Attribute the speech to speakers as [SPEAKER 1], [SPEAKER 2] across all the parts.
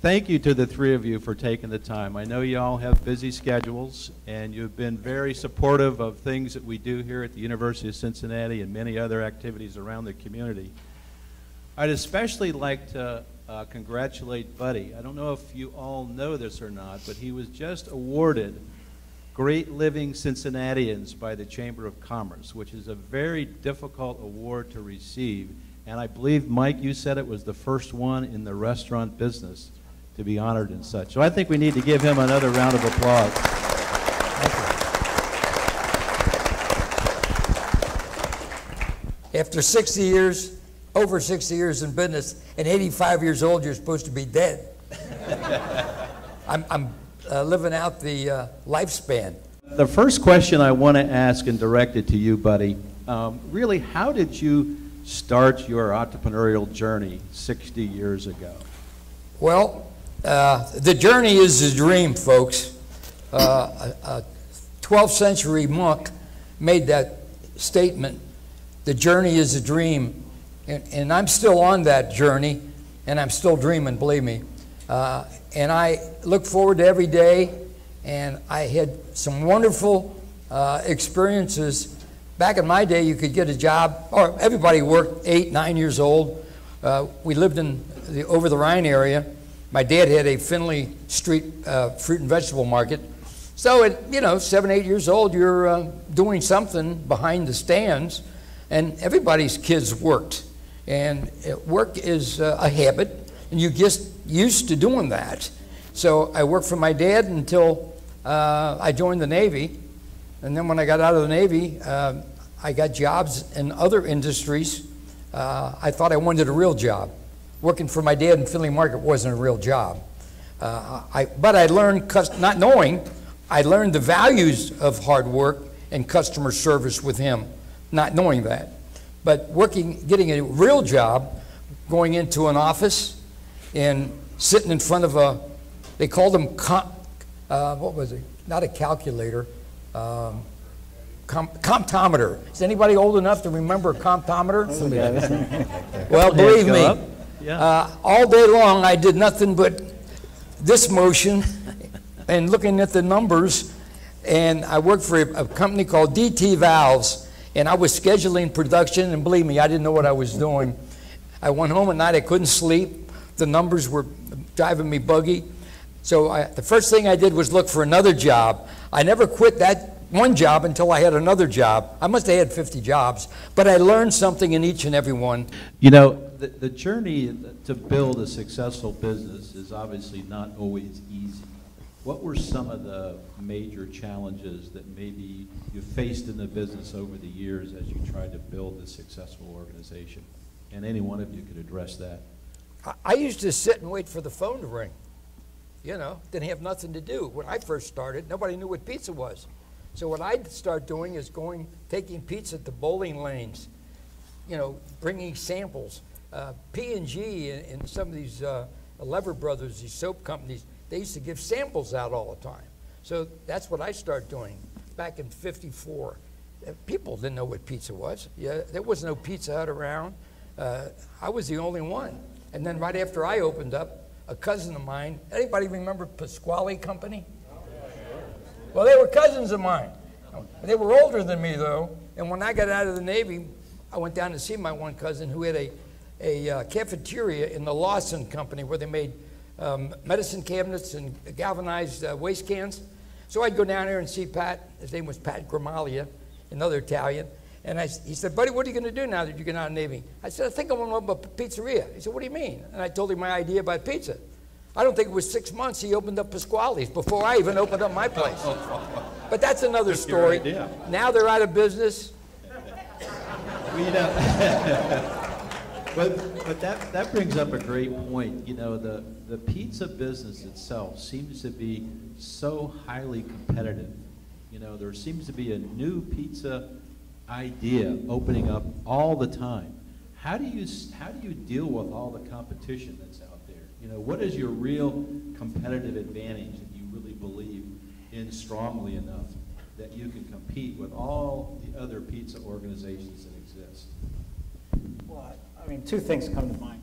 [SPEAKER 1] thank you to the three of you for taking the time. I know you all have busy schedules, and you've been very supportive of things that we do here at the University of Cincinnati and many other activities around the community. I'd especially like to congratulate Buddy. I don't know if you all know this or not, but he was just awarded Great Living Cincinnatians by the Chamber of Commerce, which is a very difficult award to receive. And I believe, Mike, you said it was the first one in the restaurant business to be honored and such. So I think we need to give him another round of applause.
[SPEAKER 2] After 60 years, over 60 years in business, and 85 years old, you're supposed to be dead. I'm living out the lifespan.
[SPEAKER 1] The first question I want to ask and direct it to you, Buddy, really, how did you start your entrepreneurial journey 60 years ago?
[SPEAKER 2] Well, the journey is a dream, folks. A 12th century monk made that statement. The journey is a dream. And I'm still on that journey, and I'm still dreaming, believe me. And I look forward to every day, and I had some wonderful experiences. Back in my day, you could get a job, or everybody worked 8, 9 years old. We lived in the over the Rhine area. My dad had a Finley Street fruit and vegetable market. So at 7, 8 years old, you're doing something behind the stands, and everybody's kids worked. And work is a habit, and you get used to doing that. So I worked for my dad until I joined the Navy. And then when I got out of the Navy, I got jobs in other industries. I thought I wanted a real job. Working for my dad in Finley Market wasn't a real job. But I learned, not knowing, I learned the values of hard work and customer service with him, not knowing that. But getting a real job, going into an office and sitting in front of they called them, what was it? Not a calculator, comptometer. Is anybody old enough to remember a comptometer? Well, believe me, all day long I did nothing but this motion and looking at the numbers. And I worked for a company called DT Valves. And I was scheduling production, and believe me, I didn't know what I was doing. I went home at night, I couldn't sleep. The numbers were driving me buggy. So the first thing I did was look for another job. I never quit that one job until I had another job. I must have had 50 jobs, but I learned something in each and every one.
[SPEAKER 1] You know, the journey to build a successful business is obviously not always easy. What were some of the major challenges that maybe you faced in the business over the years as you tried to build a successful organization? And any one of you could address that.
[SPEAKER 2] I used to sit and wait for the phone to ring. You know, didn't have nothing to do. When I first started, nobody knew what pizza was. So what I'd start doing is taking pizza to bowling lanes, you know, bringing samples. P&G and some of these Lever Brothers, these soap companies, they used to give samples out all the time. So that's what I started doing back in '54. People didn't know what pizza was. Yeah, there was no Pizza Hut around. I was the only one. And then right after I opened up, a cousin of mine, anybody remember Pasquale Company? Well, they were cousins of mine. They were older than me, though. And when I got out of the Navy, I went down to see my one cousin who had a cafeteria in the Lawson Company where they made medicine cabinets and galvanized waste cans. So I'd go down there and see Pat. His name was Pat Gramaglia, another Italian. And he said, "Buddy, what are you going to do now that you get out of the Navy?" I said, "I think I'm going to open up a pizzeria." He said, "What do you mean?" And I told him my idea about pizza. I don't think it was 6 months he opened up Pasquale's before I even opened up my place. But that's another story. Now they're out of business.
[SPEAKER 1] But that brings up a great point. You know, the pizza business itself seems to be so highly competitive. You know, there seems to be a new pizza idea opening up all the time. How do you deal with all the competition that's out there? You know, what is your real competitive advantage that you really believe in strongly enough that you can compete with all the other pizza organizations that exist?
[SPEAKER 3] Well, I mean, two things come to mind.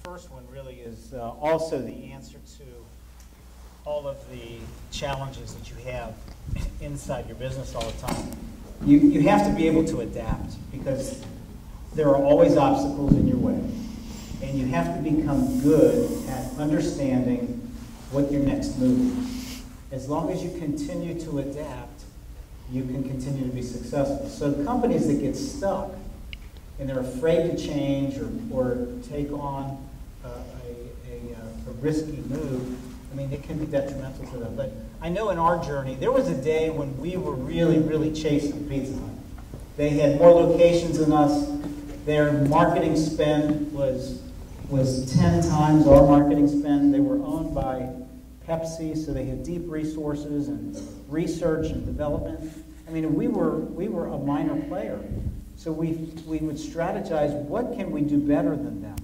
[SPEAKER 3] first one really is also the answer to all of the challenges that you have inside your business all the time. You have to be able to adapt because there are always obstacles in your way. And you have to become good at understanding what your next move is. As long as you continue to adapt, you can continue to be successful. So companies that get stuck and they're afraid to change or take on a risky move, I mean, it can be detrimental to them. But I know in our journey, there was a day when we were really, really chasing Pizza Hut. They had more locations than us. Their marketing spend was 10 times our marketing spend. They were owned by Pepsi, so they had deep resources and research and development. I mean, we were a minor player. So we would strategize, what can we do better than them?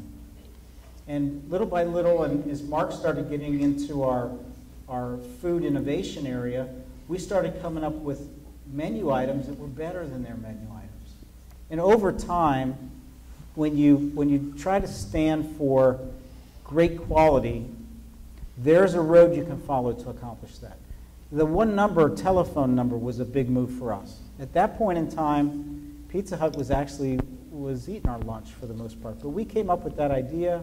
[SPEAKER 3] And little by little, and as Mark started getting into our food innovation area, we started coming up with menu items that were better than their menu items. And over time, when you try to stand for great quality, there's a road you can follow to accomplish that. The one number, telephone number, was a big move for us. At that point in time, Pizza Hut was eating our lunch for the most part. But we came up with that idea.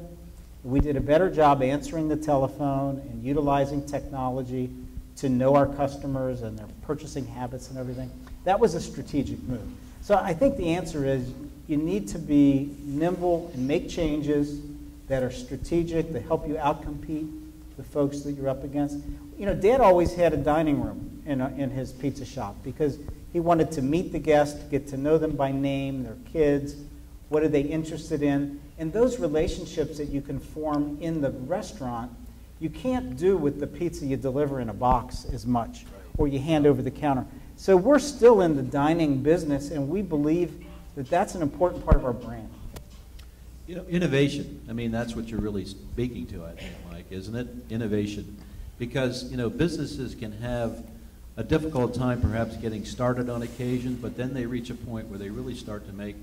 [SPEAKER 3] We did a better job answering the telephone and utilizing technology to know our customers and their purchasing habits and everything. That was a strategic move. So I think the answer is you need to be nimble and make changes that are strategic, that help you outcompete the folks that you're up against. You know, Dad always had a dining room in his pizza shop because he wanted to meet the guests, get to know them by name, their kids, what are they interested in, and those relationships that you can form in the restaurant, you can't do with the pizza you deliver in a box as much, or you hand over the counter. So we're still in the dining business, and we believe that that's an important part of our brand.
[SPEAKER 1] You know, innovation, I mean, that's what you're really speaking to, I think, Mike, isn't it? Innovation. Because, you know, businesses can have a difficult time perhaps getting started on occasion, but then they reach a point where they really start to make,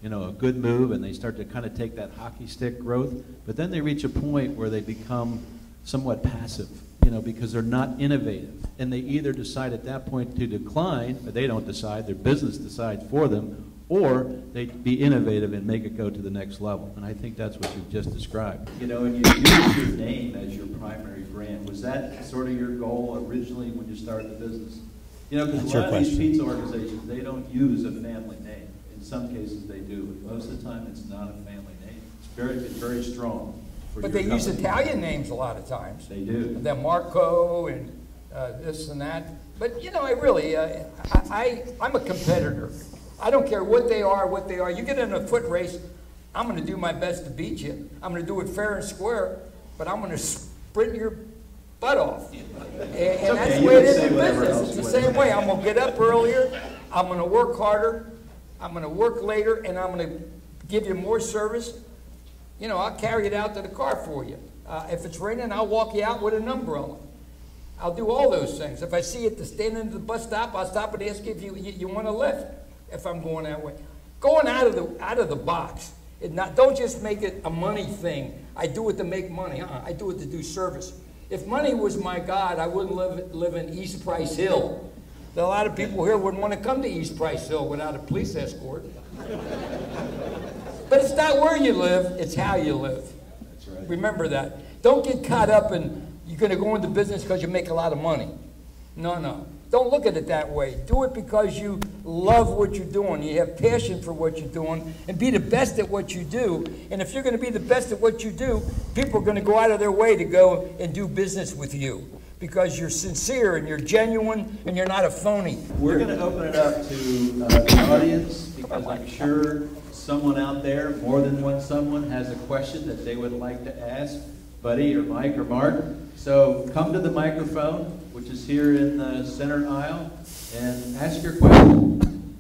[SPEAKER 1] you know, a good move, and they start to kind of take that hockey stick growth, but then they reach a point where they become somewhat passive, you know, because they're not innovative. And they either decide at that point to decline, or they don't decide, their business decides for them, or they be innovative and make it go to the next level. And I think that's what you've just described. You know, and you use your name as your primary brand. Was that sort of your goal originally when you started the business? You know, because a lot of these pizza organizations, they don't use a family name. In some cases they do, but most of the time it's not a family name. It's very strong.
[SPEAKER 2] But they use Italian names a lot of times.
[SPEAKER 1] They do.
[SPEAKER 2] And then Marco and this and that. But, you know, I really, I'm a competitor. I don't care what they are. You get in a foot race, I'm going to do my best to beat you. I'm going to do it fair and square, but I'm going to sprint your butt off. And that's the way it is in business. It's the same way. I'm going to get up earlier. I'm going to work harder. I'm going to work later, and I'm going to give you more service. You know, I'll carry it out to the car for you. If it's raining, I'll walk you out with an umbrella. I'll do all those things. If I see you standing at the bus stop, I'll stop and ask you if you want a lift. If I'm going that way, going out of the box. Don't just make it a money thing. I do it to make money. I do it to do service. If money was my God, I wouldn't live in East Price Hill. A lot of people here wouldn't want to come to East Price Hill without a police escort. But it's not where you live, it's how you live.
[SPEAKER 1] That's right.
[SPEAKER 2] Remember that. Don't get caught up in you're going to go into business because you make a lot of money. No. Don't look at it that way. Do it because you love what you're doing. You have passion for what you're doing, and be the best at what you do. And if you're going to be the best at what you do, people are going to go out of their way to go and do business with you because you're sincere and you're genuine and you're not a phony.
[SPEAKER 1] We're going to open it up to the audience because I'm sure someone out there, more than one someone, has a question that they would like to ask Buddy or Mike or Mark. So come to the microphone, which is here in the center aisle, and ask your question.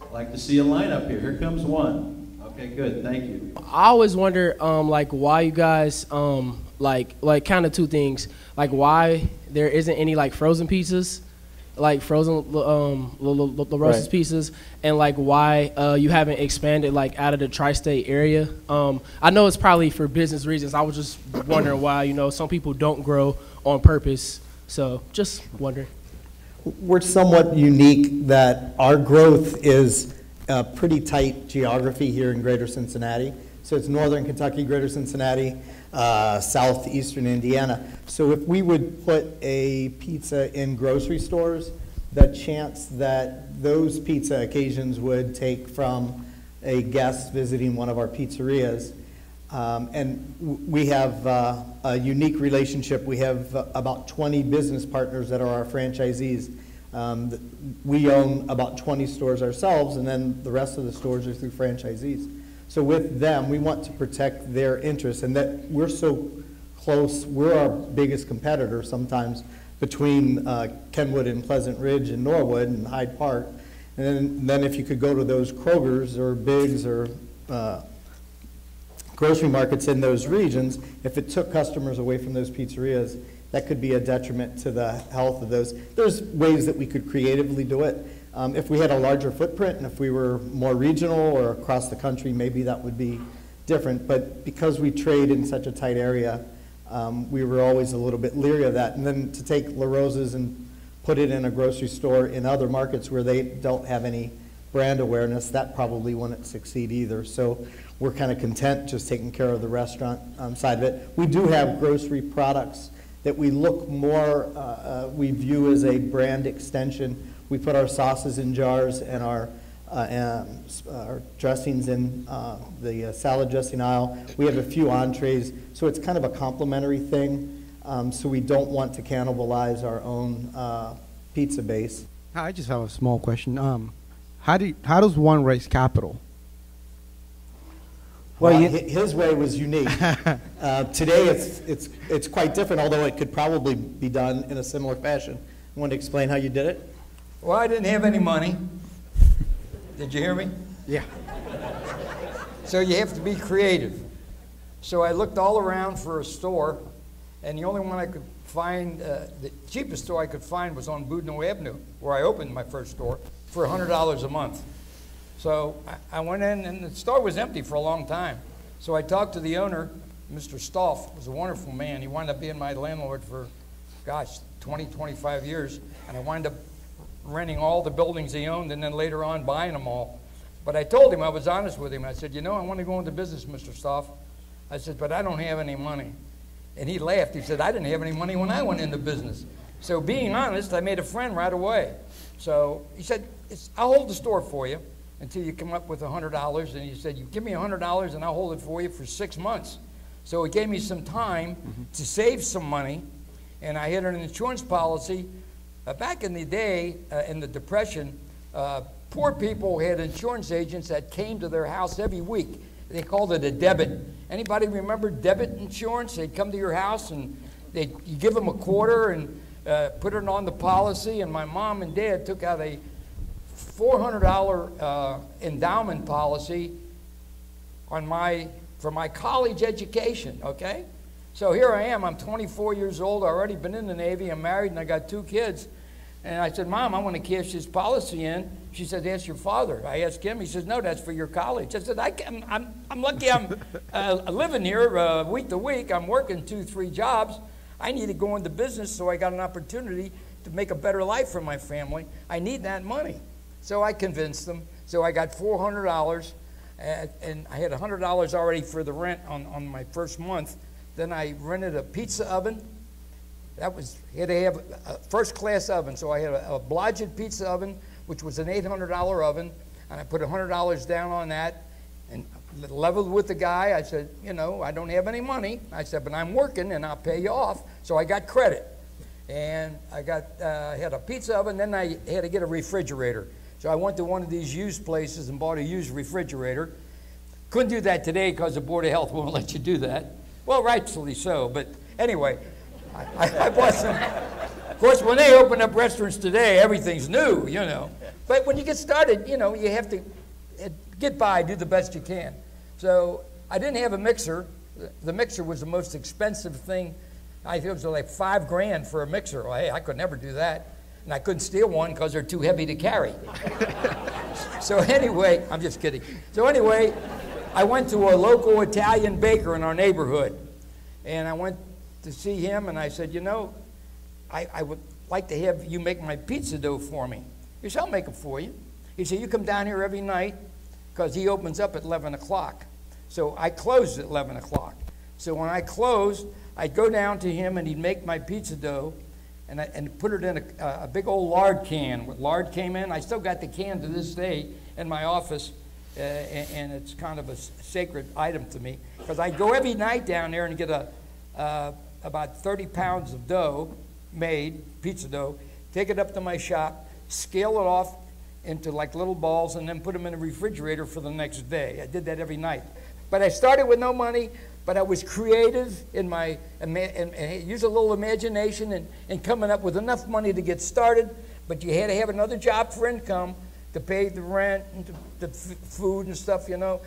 [SPEAKER 1] I'd like to see a lineup here. Here comes one. Okay, good. Thank you.
[SPEAKER 4] I always wonder, like, why you guys, like kind of two things, like why there isn't any like frozen pizzas, like frozen LaRosa's
[SPEAKER 5] Right.
[SPEAKER 4] pieces, and like why you haven't expanded like out of the tri-state area. I know it's probably for business reasons. I was just wondering why, you know, some people don't grow on purpose. So just wondering.
[SPEAKER 5] We're somewhat unique that our growth is a pretty tight geography here in Greater Cincinnati. So it's northern Kentucky, Greater Cincinnati, southeastern Indiana. So if we would put a pizza in grocery stores, the chance that those pizza occasions would take from a guest visiting one of our pizzerias. And we have a unique relationship. We have about 20 business partners that are our franchisees. We own about 20 stores ourselves, and then the rest of the stores are through franchisees. So with them, we want to protect their interests, and that we're so close. We're our biggest competitor sometimes between Kenwood and Pleasant Ridge and Norwood and Hyde Park. And then if you could go to those Krogers or Biggs or grocery markets in those regions, if it took customers away from those pizzerias, that could be a detriment to the health of those. There's ways that we could creatively do it. If we had a larger footprint and if we were more regional or across the country, maybe that would be different. But because we trade in such a tight area, we were always a little bit leery of that. And then to take LaRosa's and put it in a grocery store in other markets where they don't have any brand awareness, that probably wouldn't succeed either. So we're kind of content just taking care of the restaurant side of it. We do have grocery products that we look more, we view as a brand extension. We put our sauces in jars and our dressings in the salad dressing aisle. We have a few entrees, so it's kind of a complementary thing. So we don't want to cannibalize our own pizza base.
[SPEAKER 6] Hi, I just have a small question. How does one raise capital?
[SPEAKER 5] Well, his way was unique. Today it's quite different, although it could probably be done in a similar fashion. You want to explain how you did it?
[SPEAKER 2] Well, I didn't have any money. Did you hear me?
[SPEAKER 6] Yeah.
[SPEAKER 2] So you have to be creative. So I looked all around for a store, and the only one I could find, the cheapest store I could find was on Boudinot Avenue, where I opened my first store, for $100 a month. So I went in, and the store was empty for a long time. So I talked to the owner, Mr. Stoff, was a wonderful man. He wound up being my landlord for, gosh, 20, 25 years, and I wound up renting all the buildings he owned and then later on buying them all. But I told him, I was honest with him. I said, you know, I want to go into business, Mr. Stoff. I said, but I don't have any money. And he laughed. He said, I didn't have any money when I went into business. So being honest, I made a friend right away. So he said, I'll hold the store for you until you come up with $100. And he said, you give me $100 and I'll hold it for you for 6 months. So he gave me some time to save some money. And I had an insurance policy. Back in the day, in the Depression, poor people had insurance agents that came to their house every week. They called it a debit. Anybody remember debit insurance? They'd come to your house and you give them a quarter and put it on the policy. And my mom and dad took out a $400 endowment policy for my college education, okay? So here I am, I'm 24 years old, I've already been in the Navy, I'm married, and I got 2 kids. And I said, Mom, I want to cash this policy in. She said, ask your father. I asked him, he says, no, that's for your college. I said, I'm lucky I'm living here week to week. I'm working 2, 3 jobs. I need to go into business, so I got an opportunity to make a better life for my family. I need that money. So I convinced them. So I got $400, and I had $100 already for the rent on my first month. Then I rented a pizza oven. Had to have a first-class oven. So I had a Blodgett pizza oven, which was an $800 oven, and I put $100 down on that and leveled with the guy. I said, you know, I don't have any money. I said, but I'm working, and I'll pay you off. So I got credit. And I had a pizza oven, then I had to get a refrigerator. So I went to one of these used places and bought a used refrigerator. Couldn't do that today because the Board of Health won't let you do that. Well, rightfully so, but anyway, I bought some. Of course, when they open up restaurants today, everything's new, you know. But when you get started, you know, you have to get by, do the best you can. So I didn't have a mixer. The mixer was the most expensive thing. I think it was like $5 grand for a mixer. Well, hey, I could never do that. and I couldn't steal one because they're too heavy to carry. So anyway, I'm just kidding. So anyway, I went to a local Italian baker in our neighborhood, and I went to see him, and I said, you know, I would like to have you make my pizza dough for me. He said, I'll make it for you. He said, you come down here every night, because he opens up at 11 o'clock. So I closed at 11 o'clock. So when I closed, I'd go down to him, and he'd make my pizza dough, and put it in a big old lard can. When lard came in, I still got the can to this day in my office, and it's kind of a sacred item to me, because I'd go every night down there and get about 30 pounds of dough made, pizza dough, take it up to my shop, scale it off into like little balls, and then put them in the refrigerator for the next day. I did that every night. But I started with no money, but I was creative in my, and use a little imagination and coming up with enough money to get started, but you had to have another job for income to pay the rent and the food and stuff, you know.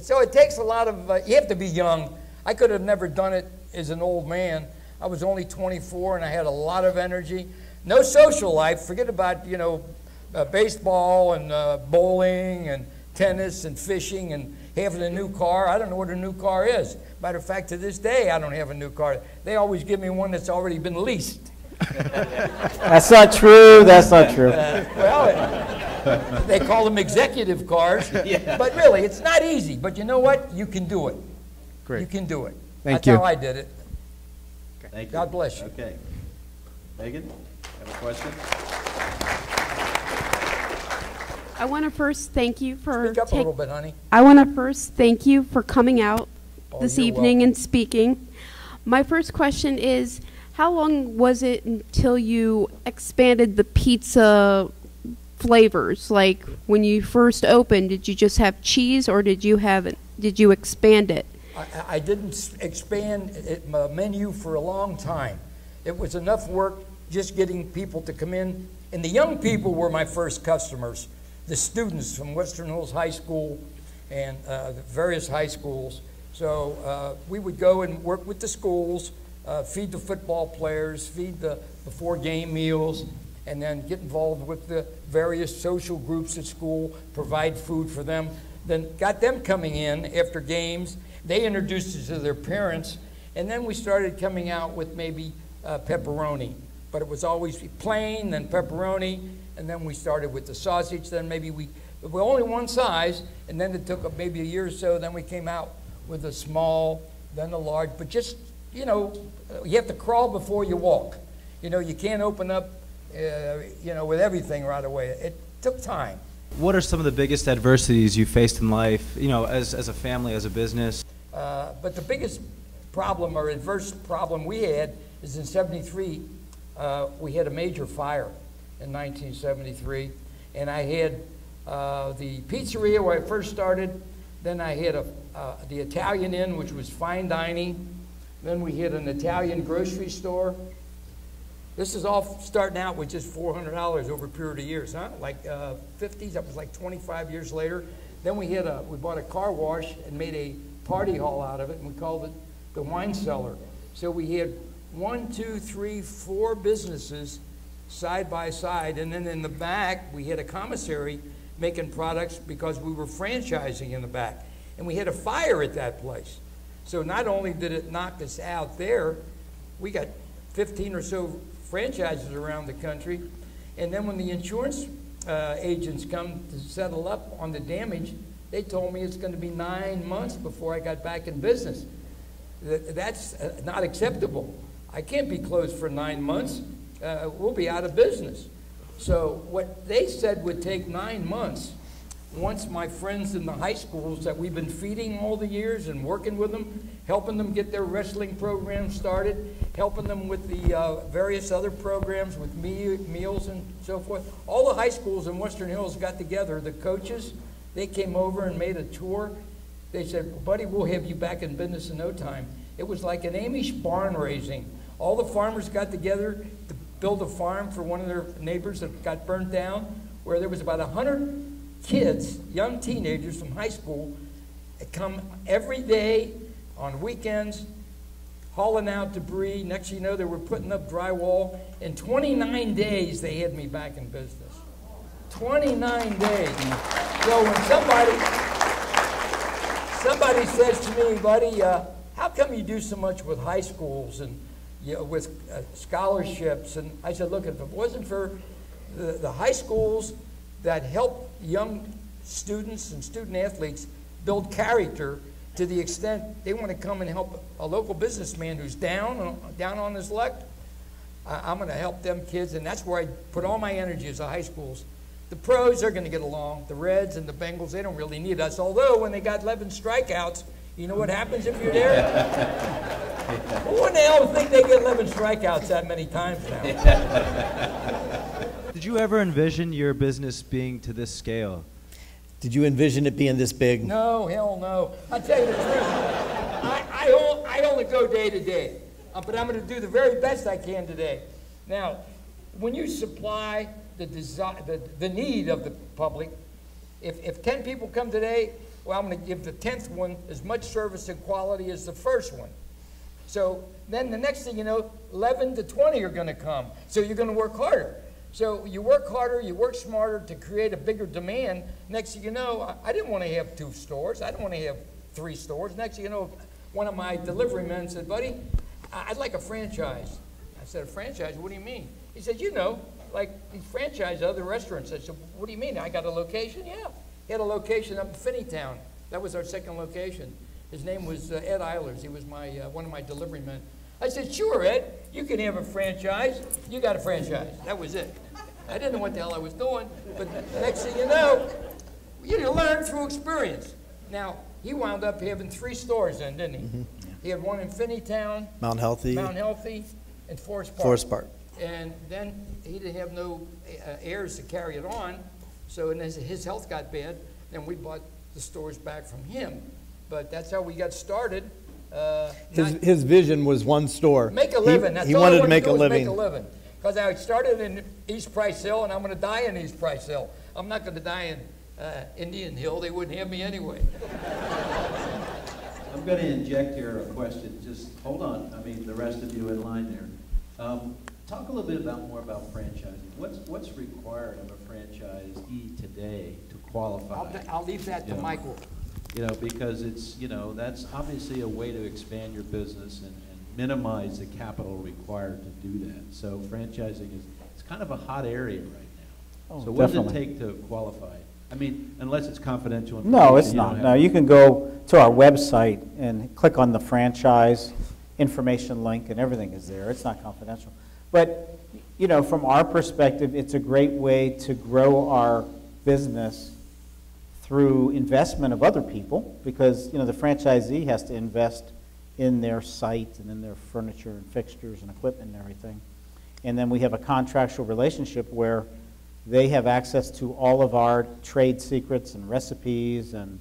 [SPEAKER 2] So it takes a lot of, you have to be young. I could have never done it as an old man. I was only 24 and I had a lot of energy. No social life, forget about, you know, baseball and bowling and tennis and fishing and having a new car. I don't know what a new car is. Matter of fact, to this day, I don't have a new car. They always give me one that's already been leased.
[SPEAKER 3] That's not true. That's not true.
[SPEAKER 2] Well, they call them executive cars. Yeah. But really, it's not easy. But you know what? You can do it.
[SPEAKER 6] Great.
[SPEAKER 2] You can do it.
[SPEAKER 6] Thank
[SPEAKER 2] That's
[SPEAKER 6] you.
[SPEAKER 2] how I did it.
[SPEAKER 1] Thank you.
[SPEAKER 2] God bless you.
[SPEAKER 1] Okay. Megan, have a question?
[SPEAKER 7] I want to first thank you for
[SPEAKER 2] Speak up a little bit, honey.
[SPEAKER 7] I want to first thank you for coming out this
[SPEAKER 2] you're
[SPEAKER 7] evening
[SPEAKER 2] welcome.
[SPEAKER 7] and speaking. My first question is, how long was it until you expanded the pizza flavors? Like when you first opened, did you just have cheese, or did you expand it?
[SPEAKER 2] I didn't expand my menu for a long time. It was enough work just getting people to come in. And the young people were my first customers. The students from Western Hills High School and the various high schools. So we would go and work with the schools, feed the football players, feed the before game meals, and then get involved with the various social groups at school, provide food for them. Then got them coming in after games. They introduced us to their parents, and then we started coming out with maybe pepperoni. But it was always plain, then pepperoni, and then we started with the sausage. Then maybe we were only one size, and then it took maybe a year or so. Then we came out with a small, then a large. But just, you know, you have to crawl before you walk. You know, you can't open up, you know, with everything right away. It took time.
[SPEAKER 8] What are some of the biggest adversities you faced in life, you know, as a family, as a business?
[SPEAKER 2] But the biggest problem or adverse problem we had is in '73, we had a major fire in 1973. And I had the pizzeria where I first started. Then I had the Italian Inn, which was fine dining. Then we had an Italian grocery store. This is all starting out with just $400 over a period of years, huh? Like 50s, that was like 25 years later. Then we bought a car wash and made a party hall out of it, and we called it the Wine Cellar. So we had 1, 2, 3, 4 businesses side by side, and then in the back we had a commissary making products because we were franchising in the back. And we had a fire at that place. So not only did it knock us out there, we got 15 or so franchises around the country. And then when the insurance agents come to settle up on the damage, they told me it's going to be 9 months before I got back in business. That's not acceptable. I can't be closed for 9 months. We'll be out of business. So what they said would take 9 months, once my friends in the high schools that we've been feeding all the years and working with them, helping them get their wrestling program started, helping them with the various other programs with meals and so forth. All the high schools in Western Hills got together. The coaches, they came over and made a tour. They said, buddy, we'll have you back in business in no time. It was like an Amish barn raising. All the farmers got together to build a farm for one of their neighbors that got burnt down, where there was about 100 kids, young teenagers from high school, that come every day on weekends, hauling out debris. Next thing you know, they were putting up drywall. In 29 days, they had me back in business. 29 days. So when somebody says to me, buddy, how come you do so much with high schools and with scholarships? And I said, look, if it wasn't for the high schools that help young students and student athletes build character to the extent they want to come and help a local businessman who's down on his luck, I'm going to help them kids, and that's where I put all my energy is the high schools. The pros are going to get along. The Reds and the Bengals, they don't really need us. Although when they got 11 strikeouts, you know what happens if you're there? Who in the hell think they get 11 strikeouts that many times now?
[SPEAKER 8] Did you ever envision your business being to this scale?
[SPEAKER 5] Did you envision it being this big?
[SPEAKER 2] No, hell no. I'll tell you the truth. I only go day to day, but I'm going to do the very best I can today. Now, when you supply the need of the public, if 10 people come today, well, I'm going to give the 10th one as much service and quality as the first one. So then the next thing you know, 11 to 20 are going to come. So you're going to work harder. So you work harder, you work smarter to create a bigger demand. Next thing you know, I didn't want to have 2 stores. I didn't want to have 3 stores. Next thing you know, one of my delivery men said, buddy, I'd like a franchise. I said, a franchise? What do you mean? He said, you know, like you franchise other restaurants. I said, what do you mean? I got a location? Yeah. He had a location up in Finneytown. That was our second location. His name was Ed Eilers. He was one of my delivery men. I said, sure, Ed, you can have a franchise. You got a franchise. That was it. I didn't know what the hell I was doing, but next thing you know, you learn through experience. Now, he wound up having 3 stores then, didn't he? Mm-hmm. He had one in Finneytown, Mount Healthy, and Forest Park. And then he didn't have no heirs to carry it on, so as his health got bad, then we bought the stores back from him. But that's how we got started.
[SPEAKER 5] His vision was 1 store.
[SPEAKER 2] Make a living.
[SPEAKER 5] He wanted to make a living.
[SPEAKER 2] Because I started in East Price Hill, and I'm going to die in East Price Hill. I'm not going to die in Indian Hill. They wouldn't have me anyway.
[SPEAKER 1] I'm going to inject here a question. Just hold on. I mean, the rest of you in line there. Talk a little bit more about franchising. What's required of a franchisee today to qualify?
[SPEAKER 2] I'll leave that to Michael.
[SPEAKER 1] You know, because it's, you know, that's obviously a way to expand your business and minimize the capital required to do that. So franchising it's kind of a hot area right now.
[SPEAKER 3] Oh,
[SPEAKER 1] so what
[SPEAKER 3] definitely.
[SPEAKER 1] does it take to qualify? I mean, unless it's confidential
[SPEAKER 3] No,
[SPEAKER 1] information.
[SPEAKER 3] it's not. No, you can go to our website and click on the franchise information link, and everything is there. It's not confidential. But, you know, from our perspective, it's a great way to grow our business through investment of other people, because, you know, the franchisee has to invest in their site and in their furniture and fixtures and equipment and everything. And then we have a contractual relationship where they have access to all of our trade secrets and recipes and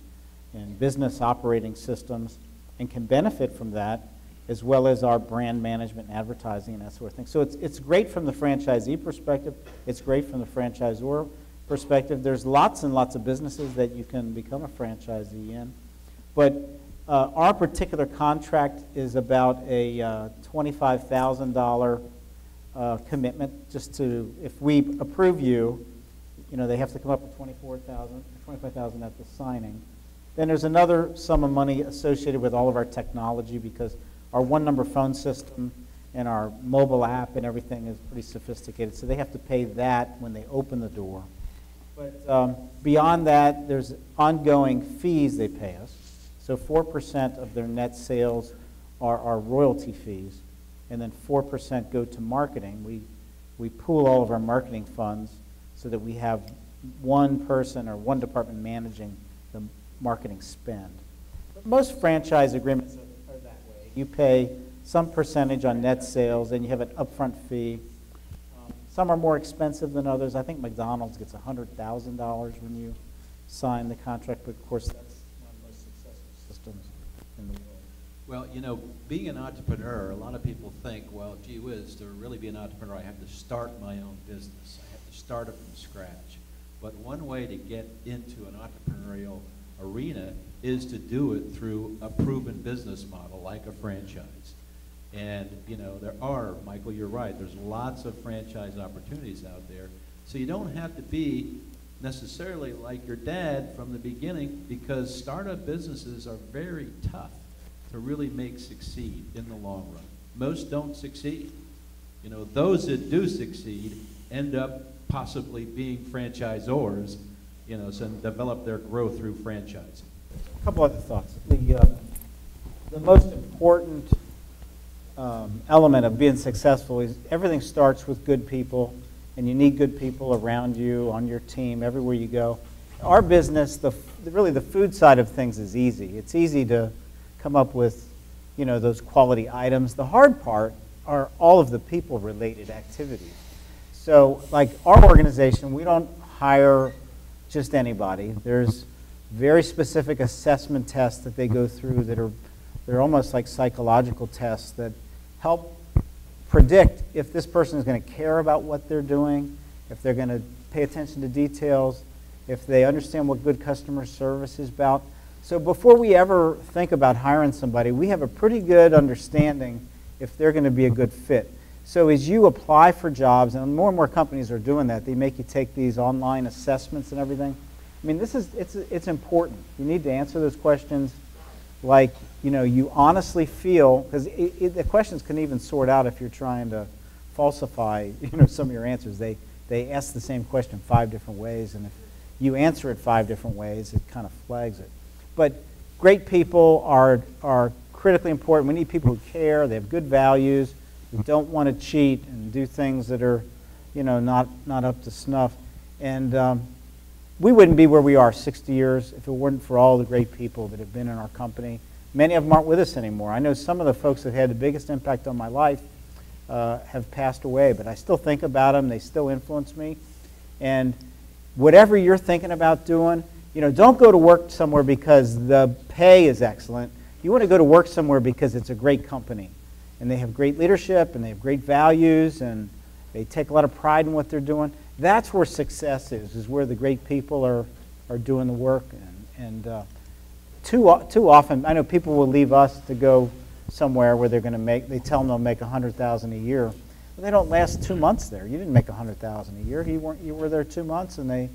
[SPEAKER 3] business operating systems and can benefit from that, as well as our brand management and advertising and that sort of thing. So it's great from the franchisee perspective. It's great from the franchisor perspective. There's lots and lots of businesses that you can become a franchisee in. But our particular contract is about a $25,000 commitment, just to, if we approve you, you know, they have to come up with $25,000 at the signing. Then there's another sum of money associated with all of our technology, because our one-number phone system and our mobile app and everything is pretty sophisticated, so they have to pay that when they open the door. But beyond that, there's ongoing fees they pay us. So 4% of their net sales are our royalty fees, and then 4% go to marketing. We pool all of our marketing funds so that we have one person or one department managing the marketing spend. But most franchise agreements are that way. You pay some percentage on net sales, and you have an upfront fee. Some are more expensive than others. I think McDonald's gets $100,000 when you sign the contract, but of course that's one of the most successful systems in the world.
[SPEAKER 1] Well, you know, being an entrepreneur, a lot of people think, well, gee whiz, to really be an entrepreneur, I have to start my own business. I have to start it from scratch. But one way to get into an entrepreneurial arena is to do it through a proven business model like a franchise. And, you know, there are, Michael, you're right, there's lots of franchise opportunities out there. So you don't have to be necessarily like your dad from the beginning, because startup businesses are very tough to really make succeed in the long run. Most don't succeed. You know, those that do succeed end up possibly being franchisors, you know, so develop their growth through franchising.
[SPEAKER 3] A couple other thoughts. The most important element of being successful is everything starts with good people, and you need good people around you, on your team, everywhere you go. Our business, really the food side of things is easy. It's easy to come up with, you know, those quality items. The hard part are all of the people-related activities. So, like our organization, we don't hire just anybody. There's very specific assessment tests that they go through they're almost like psychological tests that help predict if this person is going to care about what they're doing, if they're going to pay attention to details, if they understand what good customer service is about. So before we ever think about hiring somebody, we have a pretty good understanding if they're going to be a good fit. So as you apply for jobs, and more companies are doing that, they make you take these online assessments and everything. I mean, it's important. You need to answer those questions like, you know, you honestly feel, because the questions can even sort out if you're trying to falsify, you know, some of your answers. They ask the same question 5 different ways, and if you answer it 5 different ways, it kind of flags it. But great people are critically important. We need people who care, they have good values, who don't want to cheat and do things that are, you know, not up to snuff. And we wouldn't be where we are 60 years if it weren't for all the great people that have been in our company. Many of them aren't with us anymore. I know some of the folks that had the biggest impact on my life have passed away, but I still think about them. They still influence me. And whatever you're thinking about doing, you know, don't go to work somewhere because the pay is excellent. You want to go to work somewhere because it's a great company, and they have great leadership, and they have great values, and they take a lot of pride in what they're doing. That's where success is where the great people are doing the work. And too often, I know people will leave us to go somewhere where they're going to they tell them they'll make $100,000 a year. But they don't last 2 months there. You didn't make $100,000 a year. You were there 2 months, and they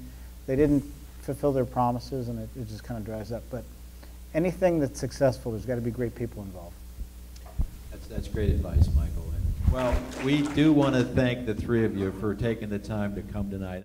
[SPEAKER 3] didn't fulfill their promises, and it just kind of dries up. But anything that's successful, there's got to be great people involved.
[SPEAKER 1] That's great advice, Michael. And, well, we do want to thank the 3 of you for taking the time to come tonight.